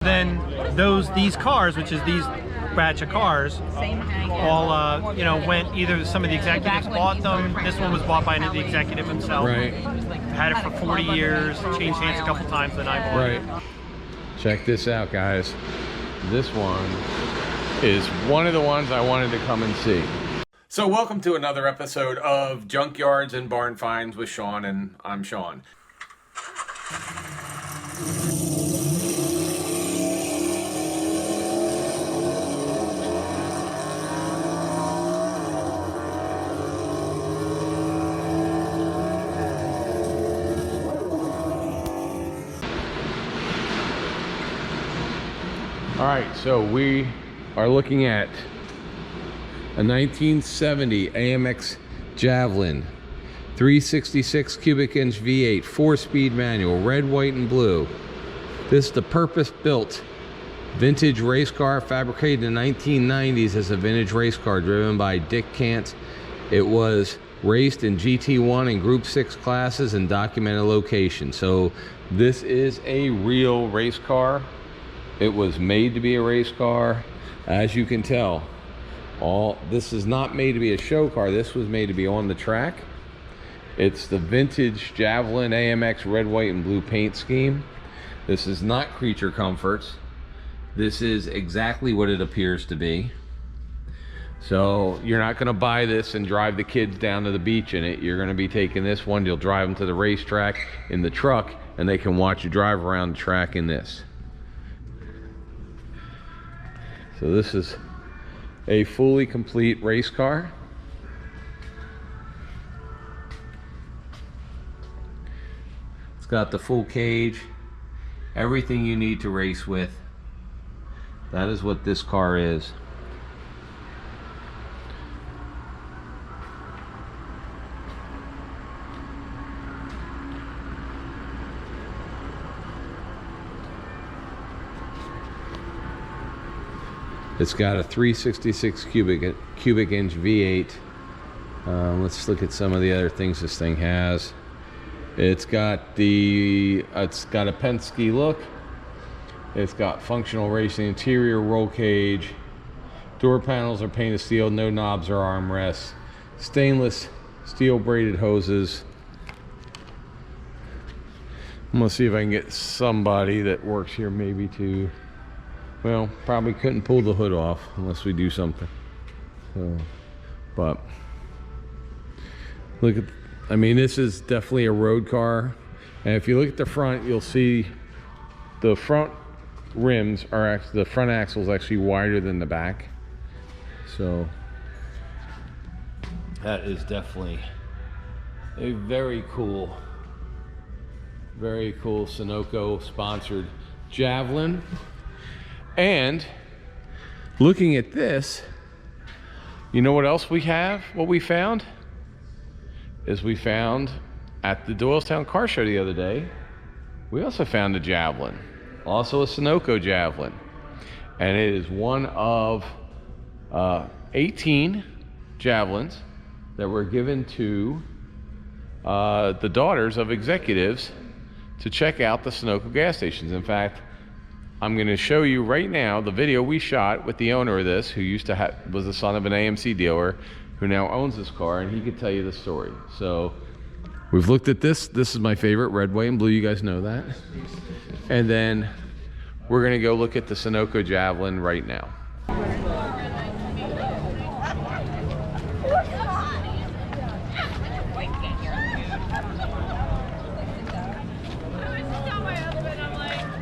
Then these cars, which is these batch of cars, all you know, went either some of the executives bought them. This one was bought by the executive himself. Right. Had it for 40 years. Changed hands a couple times. Then I bought it. Right. Check this out, guys. This one is one of the ones I wanted to come and see. So welcome to another episode of Junkyards and Barn Finds with Sean, and I'm Sean. All right, so we are looking at a 1970 AMX Javelin, 366 cubic inch V8, 4-speed manual, red, white, and blue. This is the purpose-built vintage race car fabricated in the 1990s as a vintage race car driven by Dick Cant. It was raced in GT1 and Group 6 classes and documented location. So this is a real race car. It was made to be a race car. As you can tell, this is not made to be a show car. This was made to be on the track. It's the vintage Javelin AMX red, white, and blue paint scheme. This is not creature comforts. This is exactly what it appears to be. So you're not gonna buy this and drive the kids down to the beach in it. You're gonna be taking this one, you'll drive them to the racetrack in the truck, and they can watch you drive around the track in this. So this is a fully complete race car. It's got the full cage, everything you need to race with. That is what this car is. It's got a 366 cubic inch V8. Let's look at some of the other things this thing has. It's got a Penske look. It's got functional racing interior, roll cage. Door panels are painted steel, no knobs or armrests. Stainless steel braided hoses. I'm gonna see if I can get somebody that works here maybe to, well, probably couldn't pull the hood off unless we do something. So, but look at, I mean, this is definitely a road car. And if you look at the front, you'll see the front rims are actually, the front axle is actually wider than the back. So that is definitely a very cool Sunoco sponsored Javelin. And looking at this, you know what else we have? What we found is we found at the Doylestown car show the other day, we also found a Javelin, also a Sunoco Javelin. And it is one of 18 Javelins that were given to the daughters of executives to check out the Sunoco gas stations. In fact, I'm going to show you right now the video we shot with the owner of this, who used to was the son of an AMC dealer, who now owns this car, and he could tell you the story. So we've looked at this. This is my favorite, red, white, and blue. You guys know that. And then we're going to go look at the Sunoco Javelin right now.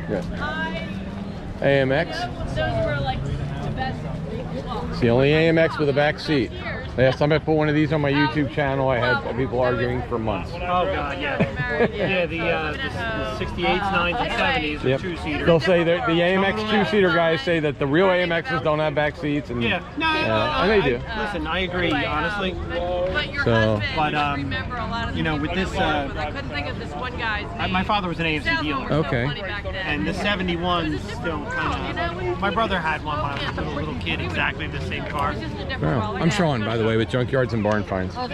Good. AMX. Those were like the best. It's the only AMX with a back seat. Last time I put one of these on my YouTube channel, I had people arguing for months. Oh god, yeah. Yeah, the 68s, 9s, and 70s are two-seater. They'll say that the AMX two-seater guys say that the real AMXs don't have back seats, and yeah, and they do. Listen, I agree. Honestly, But your So- husband, But, you remember a lot of the you know, people with that this, won, 'cause I couldn't think of this one guy's name. My father was an AMC Salesmen dealer. were so Okay. funny back then. And the 71 still kind of. My brother had one when I was a little kid, exactly the same car. It's just a different Oh, world. I'm Sean, by the way, with Junkyards and Barn Finds. Hey,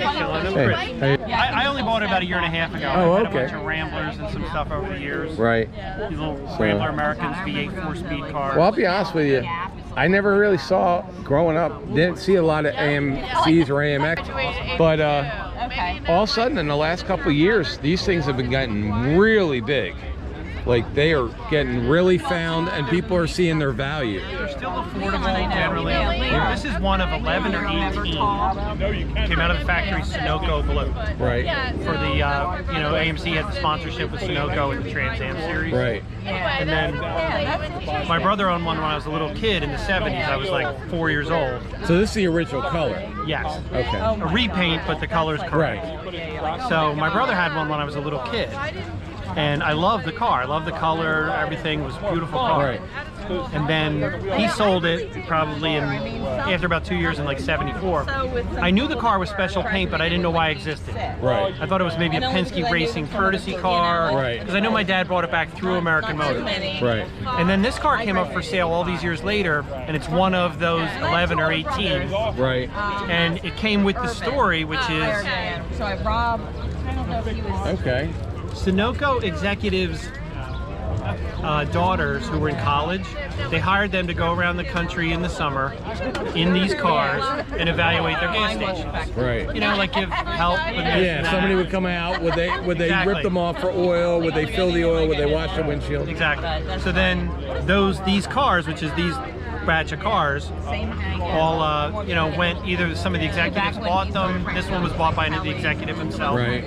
hey. I only bought it about a year and a half ago. Oh, I had okay. a bunch of Ramblers and some stuff over the years. Right. These little Rambler Americans, V8 4-speed cars. Well, I'll be honest with you. I never really saw, growing up, didn't see a lot of AMCs or AMX, but all of a sudden in the last couple of years, these things have been getting really big. Like they are getting really found and people are seeing their value. They're still affordable generally. This is one of 11 or 18. Came out of the factory Sunoco blue. Right. For the, you know, AMC had the sponsorship with Sunoco in the Trans Am series. Right. And then my brother owned one when I was a little kid in the 70s. I was like 4 years old. So this is the original color. Yes. Okay. A repaint, but the color's correct. So my brother had one when I was a little kid. And I loved the car. I loved the color. Everything was a beautiful car. Right. And then he sold it probably after about 2 years in like 74. I knew the car was special paint, but I didn't know why it existed. Right. I thought it was maybe a Penske Racing courtesy car. Right. Because I know my dad brought it back through American Motors. Right. And then this car came up for sale all these years later, and it's one of those 11 or 18. Right. And it came with the story, which is So I Rob, I don't know if he was. Okay. Sunoco executives' daughters who were in college, they hired them to go around the country in the summer in these cars and evaluate their gas stations. Right. You know, like give help with this Yeah, and somebody that. would come out. Would they Exactly. rip them off for oil? Would they fill the oil? Would they wash the windshield? Exactly. So then these cars, which is these batch of cars, all you know, went either some of the executives bought them. This one was bought by the executive himself. Right.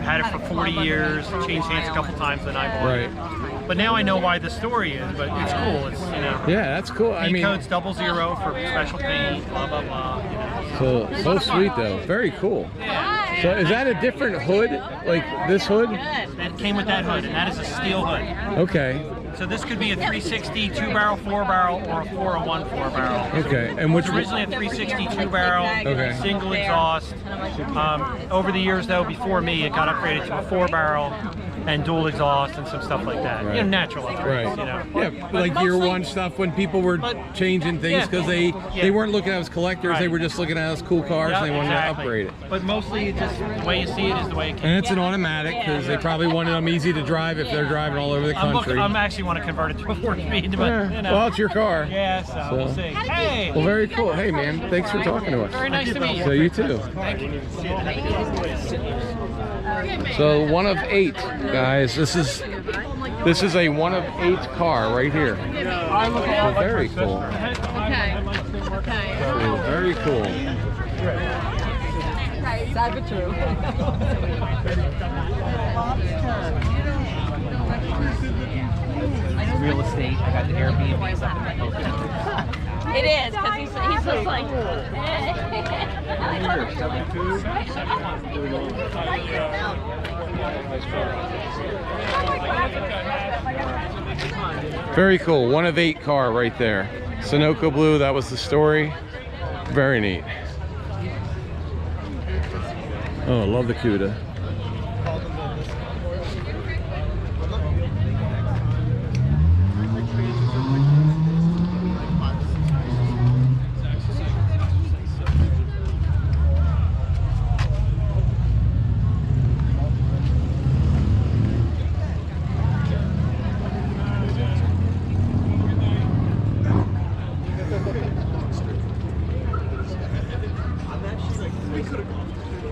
Had it for 40 years, changed hands a couple times, then I bought it. Right. But now I know why the story is, but it's cool. It's, you know. Yeah, that's cool. I mean, code's 00 for special paint, blah, blah, blah. You know. so sweet though. Very cool. So is that a different hood? Like this hood? It came with that hood, and that is a steel hood. Okay. So this could be a 360 2-barrel, 4-barrel, or a 401 4-barrel. Okay. And which It's originally a 360 2-barrel, Okay. single exhaust. Over the years, though, before me, it got upgraded to a 4-barrel and dual exhaust and some stuff like that. Right. You know, natural upgrades. Right. You know. Yeah, like year one stuff when people were changing things because they weren't looking at it as collectors, they Right. were just looking at it as cool cars and they wanted exactly. to upgrade it. But mostly, it's just the way you see it is the way it came. And it's an automatic because they probably wanted them easy to drive if they're driving all over the country. I'm actually want to convert it to a 4-speed, but Yeah. you know. Well, it's your car. Yeah, so we'll see. Hey! Well, very cool. Hey, man, thanks for talking to us. Very nice to meet you. So you too. Thank you. So 1 of 8, guys. This is a 1 of 8 car right here. So very cool. So very cool. Sad but true. Real estate. I got the Airbnb stuff in my hotel. It is, because he's just like. Very cool. 1 of 8 car right there. Sunoco blue. That was the story. Very neat. Oh, I love the CUDA.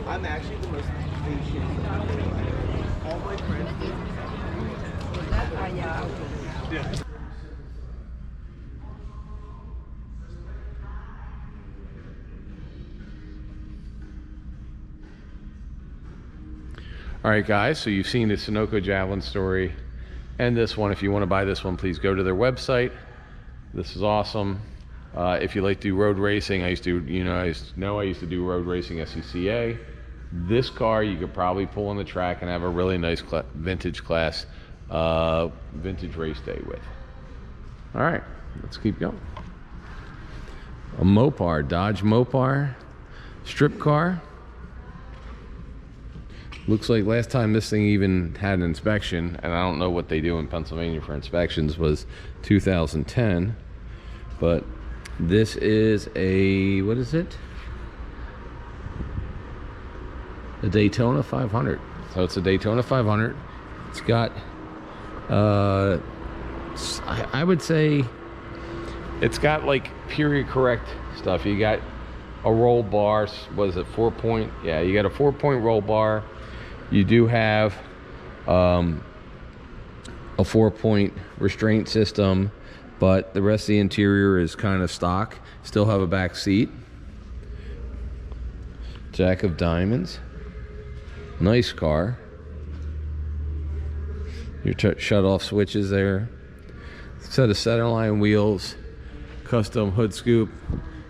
I'm actually the most patient. All my friends do. All right, guys, so you've seen the Sunoco Javelin story and this one. If you want to buy this one, please go to their website. This is awesome. If you like to do road racing, I used to do road racing SCCA. This car you could probably pull on the track and have a really nice vintage class vintage race day with. All right, let's keep going. A Mopar, Dodge Mopar, strip car. Looks like last time this thing even had an inspection, and I don't know what they do in Pennsylvania for inspections, was 2010. But this is a, what is it? A Daytona 500. So it's a Daytona 500. It's got, I would say, it's got like period correct stuff. You got a roll bar. What is it? 4-point? Yeah, you got a 4-point roll bar. You do have a 4-point restraint system, but the rest of the interior is kind of stock. Still have a back seat. Jack of diamonds. Nice car. Your shut-off switches there. Set of centerline wheels. Custom hood scoop.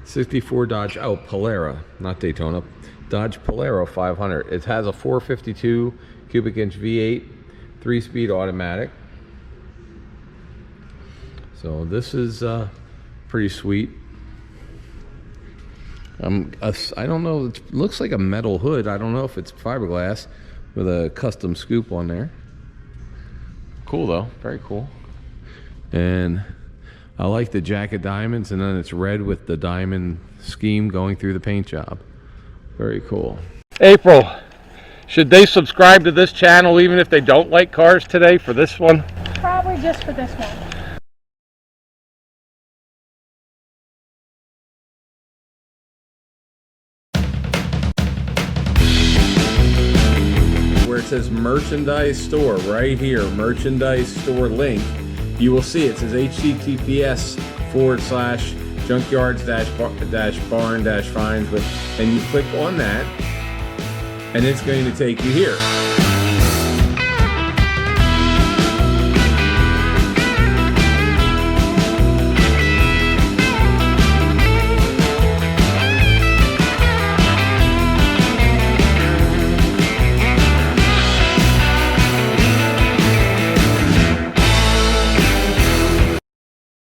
64 Dodge, oh, Polara, not Daytona. Dodge Polara 500. It has a 452 cubic inch V8, 3-speed automatic. So this is pretty sweet. I don't know, it looks like a metal hood. I don't know if it's fiberglass with a custom scoop on there. Cool though, very cool. And I like the Jack of diamonds, and then it's red with the diamond scheme going through the paint job. Very cool. April, should they subscribe to this channel even if they don't like cars today for this one? Probably just for this one. Where it says merchandise store right here, merchandise store link, you will see it says https:/junkyards-barn-finds, and you click on that and it's going to take you here.